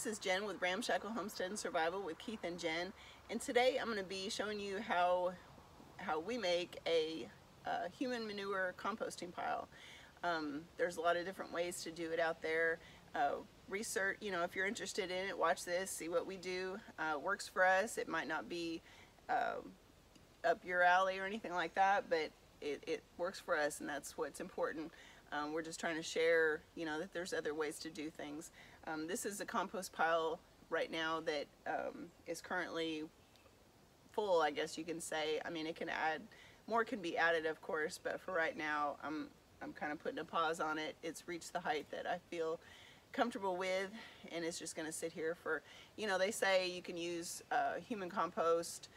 this is Jen with Ramshackle Homestead and Survival with Keith and Jen, and today I'm going to be showing you how we make a human manure composting pile. There's a lot of different ways to do it out there. Research, if you're interested in it, watch this, see what we do. Works for us. It might not be up your alley or anything like that, but it works for us, and that's what's important. We're just trying to share, that there's other ways to do things. This is a compost pile right now that is currently full, I guess you can say. I mean, it can add, more can be added, of course, but for right now, I'm kind of putting a pause on it. It's reached the height that I feel comfortable with, and it's just going to sit here for, they say you can use human compost,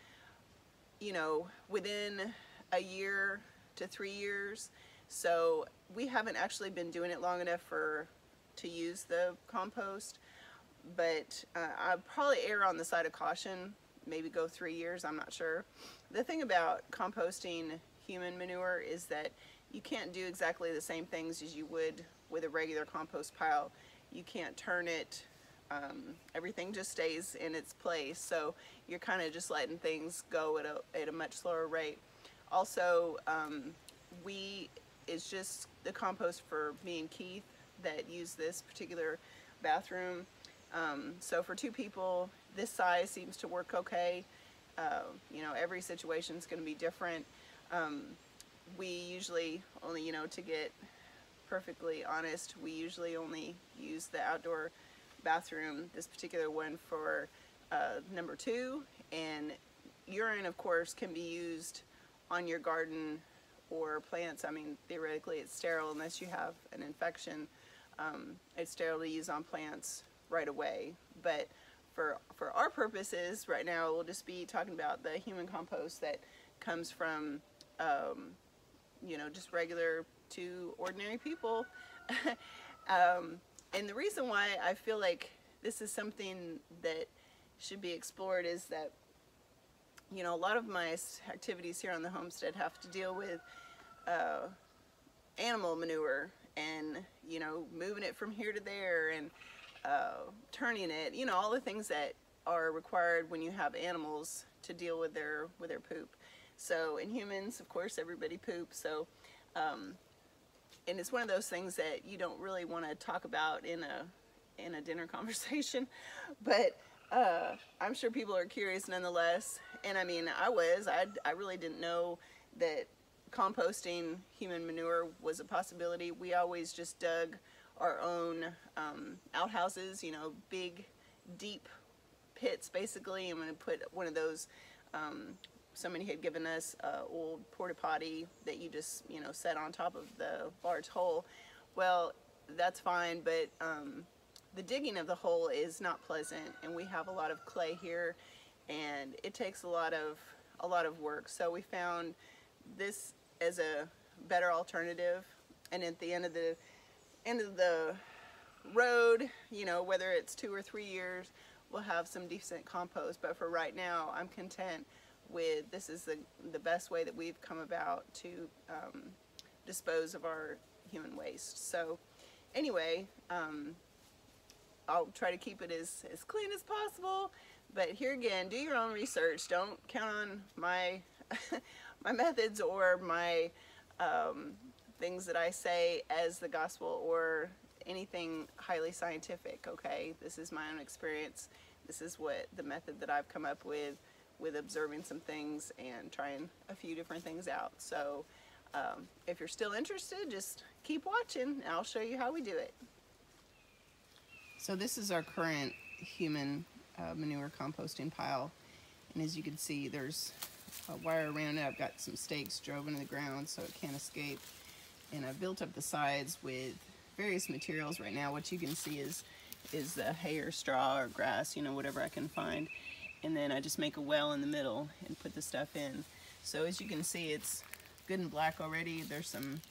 within a year to 3 years. So we haven't actually been doing it long enough to use the compost, but I'd probably err on the side of caution, maybe go 3 years, I'm not sure. The thing about composting human manure is that you can't do exactly the same things as you would with a regular compost pile. You can't turn it, everything just stays in its place, so you're kind of just letting things go at a much slower rate. Also, it's just the compost for me and Keith that use this particular bathroom. So for 2 people, this size seems to work okay. Every situation is going to be different. We usually only, to get perfectly honest, we usually only use the outdoor bathroom, this particular one, for number 2. And urine, of course, can be used on your garden or plants. I mean, theoretically it's sterile unless you have an infection. It's sterile to use on plants right away, but for our purposes right now, we'll just be talking about the human compost that comes from just regular to ordinary people. And the reason why I feel like this is something that should be explored is that a lot of my activities here on the homestead have to deal with animal manure and moving it from here to there and turning it, all the things that are required when you have animals to deal with their poop. So in humans, of course, everybody poops. So and it's one of those things that you don't really want to talk about in a dinner conversation, but I'm sure people are curious nonetheless. And I mean, I really didn't know that composting human manure was a possibility. We always just dug our own outhouses, big, deep pits basically. I'm going to put one of those, somebody had given us an old porta potty that you just, set on top of the large hole. Well, that's fine, but the digging of the hole is not pleasant, and we have a lot of clay here, and it takes a lot of work. So we found this as a better alternative, and at the end of the road, whether it's 2 or 3 years, we'll have some decent compost. But for right now, I'm content with this is the best way that we've come about to dispose of our human waste. So anyway, I'll try to keep it as clean as possible, but here again, do your own research. Don't count on my my methods or my things that I say as the gospel or anything highly scientific, okay? This is my own experience. This is what the method that I've come up with observing some things and trying a few different things out. So if you're still interested, just keep watching and I'll show you how we do it. So this is our current human manure composting pile, and as you can see, there's a wire around it. I've got some stakes drove into the ground so it can't escape, and I've built up the sides with various materials. Right now what you can see is the hay or straw or grass, whatever I can find, and then I just make a well in the middle and put the stuff in. So as you can see, it's good and black already. There's some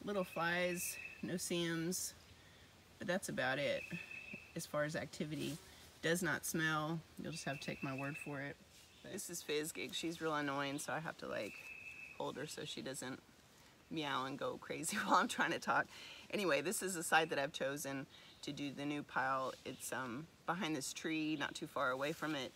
little flies, no-see-ums, but that's about it as far as activity. Does not smell. You'll just have to take my word for it. This is Fizz Gig. She's real annoying, so I have to hold her so she doesn't meow and go crazy while I'm trying to talk. Anyway, this is the side that I've chosen. to do the new pile. It's behind this tree, not too far away from it,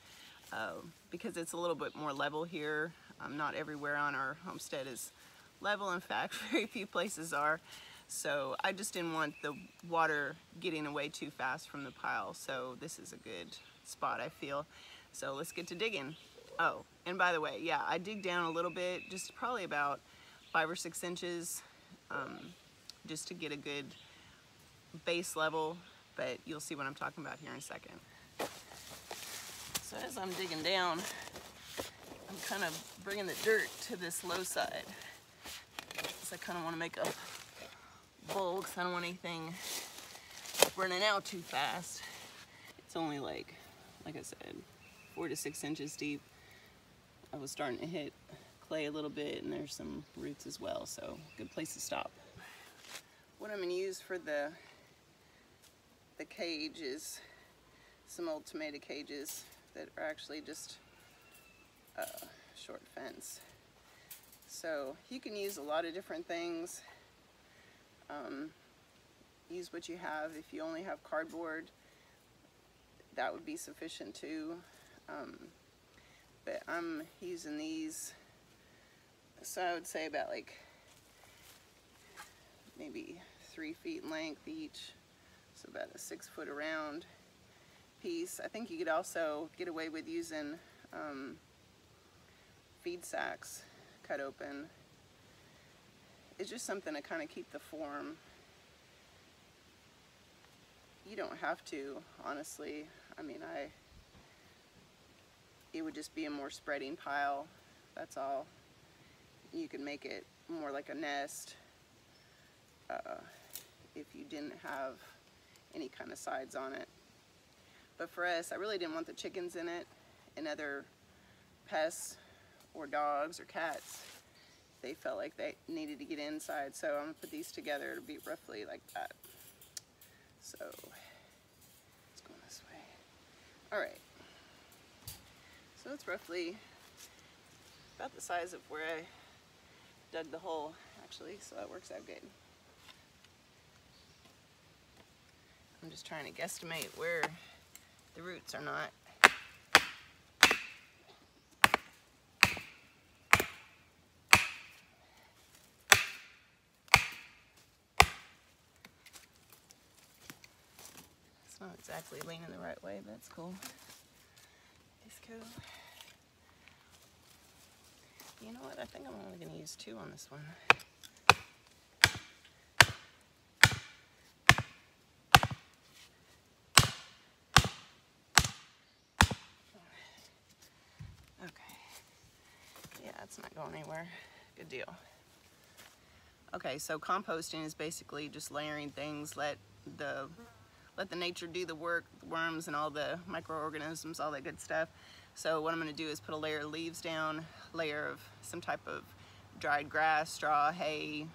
because it's a little bit more level here. Not everywhere on our homestead is level. In fact, very few places are. So I just didn't want the water getting away too fast from the pile. So this is a good spot, I feel. So let's get to digging. Oh, and by the way, yeah, I dig down a little bit, just probably about 5 or 6 inches, just to get a good base level, but you'll see what I'm talking about here in a second. So as I'm digging down, I'm kind of bringing the dirt to this low side. So I kind of want to make a bowl because I don't want anything running out too fast. It's only like I said, 4 to 6 inches deep. I was starting to hit clay a little bit, and there's some roots as well, so good place to stop. What I'm going to use for the cage is some old tomato cages that are actually just short fence. So you can use a lot of different things. Use what you have. If you only have cardboard, that would be sufficient too. But I'm using these, so I would say about like maybe 3 feet in length each, so about a 6 foot around piece. I think you could also get away with using feed sacks cut open. It's just something to kind of keep the form. You don't have to, honestly. I mean, it would just be a more spreading pile, that's all. You can make it more like a nest if you didn't have any kind of sides on it. But for us, I really didn't want the chickens in it and other pests or dogs or cats. They felt like they needed to get inside, so I'm gonna put these together to be roughly like that. So let's go this way. All right. So it's roughly about the size of where I dug the hole, actually, so that works out good. I'm just trying to guesstimate where the roots are not. It's not exactly leaning the right way, but it's cool. Let's go. You know what? I think I'm only going to use 2 on this one. Okay. Yeah, it's not going anywhere. Good deal. Okay, so composting is basically just layering things. Let the nature do the work, the worms and all the microorganisms, all that good stuff. So what I'm going to do is put a layer of leaves down, layer of some type of dried grass, straw, hay,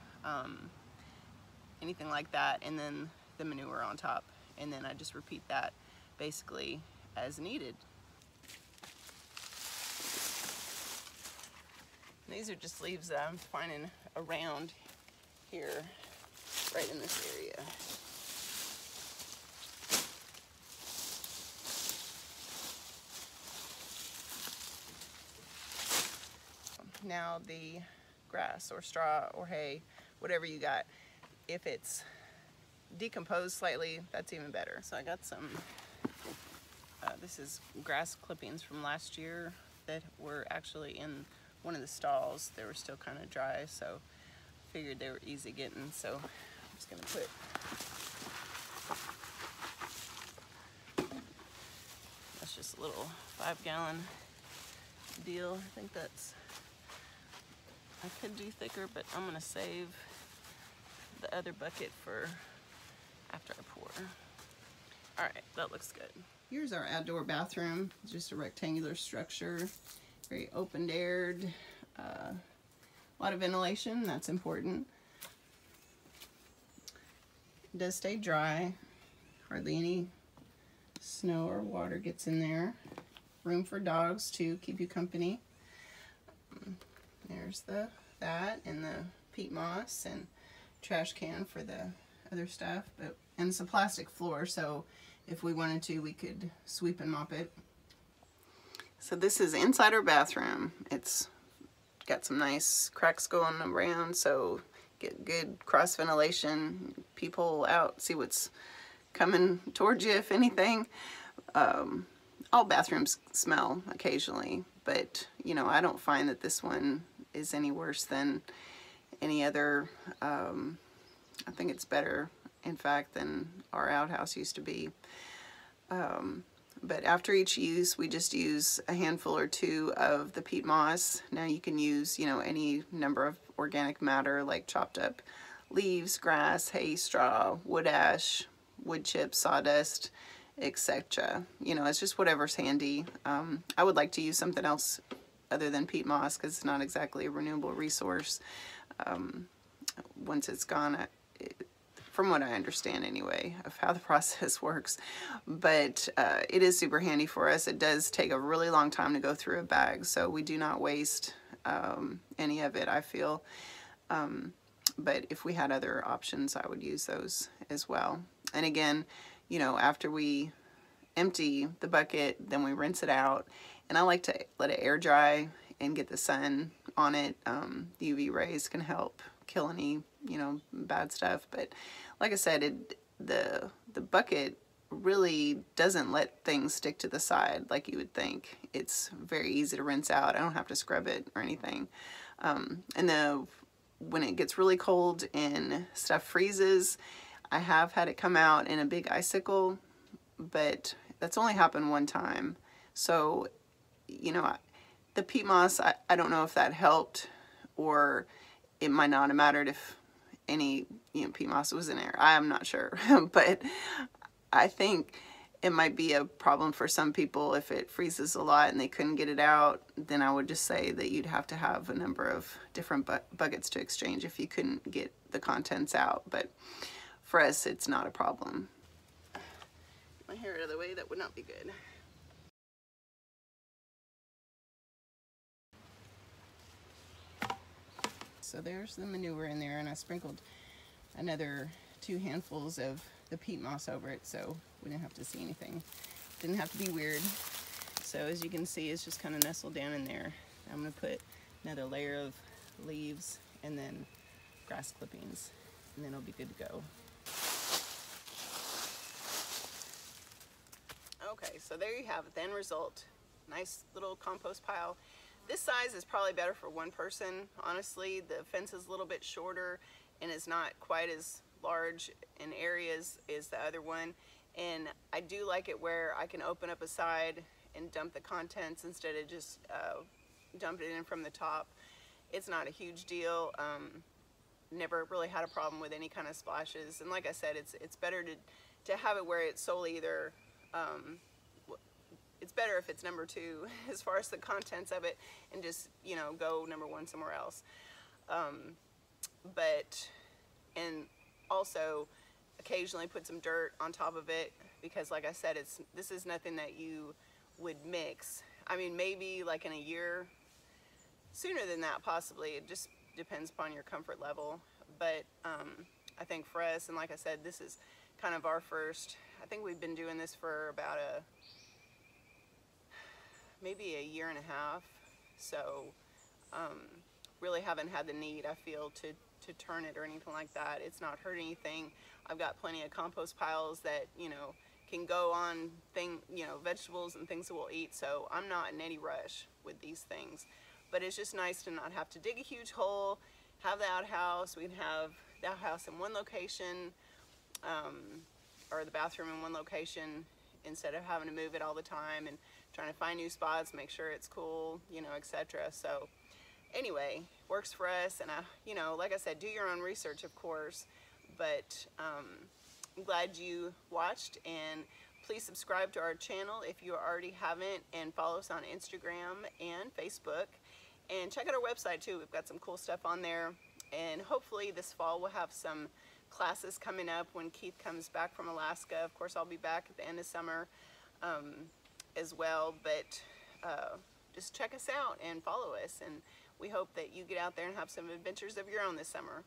anything like that, and then the manure on top. And then I just repeat that basically as needed. And these are just leaves that I'm finding around here, right in this area. Now the grass or straw or hay, whatever you got, if it's decomposed slightly, that's even better. So I got some, this is grass clippings from last year that were actually in one of the stalls. They were still kind of dry, so I figured they were easy getting, so I'm just gonna put that's just a little 5-gallon deal. I think that's, I could do thicker, but I'm gonna save the other bucket for after I pour. All right, that looks good. Here's our outdoor bathroom. It's just a rectangular structure, very open-aired, a lot of ventilation, that's important. It does stay dry, hardly any snow or water gets in there. Room for dogs to keep you company. There's that and the peat moss and trash can for the other stuff, and it's a plastic floor, so if we wanted to, we could sweep and mop it. So this is inside our bathroom. It's got some nice cracks going around, so get good cross ventilation, peephole out, see what's coming towards you, if anything. All bathrooms smell occasionally, but you know, I don't find that this one is any worse than any other. I think it's better, in fact, than our outhouse used to be. But after each use, we just use a handful or two of the peat moss. Now you can use, you know, any number of organic matter like chopped up leaves, grass, hay, straw, wood ash, wood chips, sawdust, etc. You know, it's just whatever's handy. I would like to use something else other than peat moss because it's not exactly a renewable resource. Once it's gone, from what I understand anyway, of how the process works. But it is super handy for us. It does take a really long time to go through a bag, so we do not waste any of it, I feel. But if we had other options, I would use those as well. And again, you know, after we empty the bucket, then we rinse it out. And I like to let it air dry and get the sun on it. The UV rays can help kill any, you know, bad stuff. But like I said, the bucket really doesn't let things stick to the side like you would think. It's very easy to rinse out. I don't have to scrub it or anything. And when it gets really cold and stuff freezes, I have had it come out in a big icicle, but that's only happened one time. So, you know, the peat moss, I don't know if that helped, or it might not have mattered if any, you know, peat moss was in there. I'm not sure, but I think it might be a problem for some people if it freezes a lot and they couldn't get it out. Then I would just say that you'd have to have a number of different buckets to exchange if you couldn't get the contents out. But for us, it's not a problem. My hair out of the way, that would not be good. So there's the manure in there, and I sprinkled another 2 handfuls of the peat moss over it, so we didn't have to see anything. Didn't have to be weird. So as you can see, it's just kind of nestled down in there. I'm going to put another layer of leaves and then grass clippings, and then it'll be good to go. Okay, so there you have it, the end result. Nice little compost pile. This size is probably better for one person, honestly. The fence is a little bit shorter and is not quite as large in areas as the other one. And I do like it where I can open up a side and dump the contents instead of just dump it in from the top. It's not a huge deal. Never really had a problem with any kind of splashes. And like I said, it's better to have it where it's solely either it's better if it's number 2 as far as the contents of it, and just, you know, go number 1 somewhere else. And also occasionally put some dirt on top of it, because like I said, this is nothing that you would mix. I mean, maybe like in a year, sooner than that possibly. It just depends upon your comfort level. But I think for us, and like I said, this is kind of our first, I think we've been doing this for about maybe a year and a half. So really haven't had the need, I feel, to turn it or anything like that. It's not hurt anything. I've got plenty of compost piles that, you know, can go on vegetables and things that we'll eat. So I'm not in any rush with these things. But it's just nice to not have to dig a huge hole, have the outhouse. We can have the outhouse in one location, or the bathroom in one location, instead of having to move it all the time and trying to find new spots, make sure it's cool, you know, etc. So anyway, works for us. And you know, like I said, do your own research, of course. But I'm glad you watched, and please subscribe to our channel if you already haven't, and follow us on Instagram and Facebook, and check out our website too. We've got some cool stuff on there, and hopefully this fall we'll have some classes coming up when Keith comes back from Alaska. Of course, I'll be back at the end of summer as well, but just check us out and follow us, and we hope that you get out there and have some adventures of your own this summer.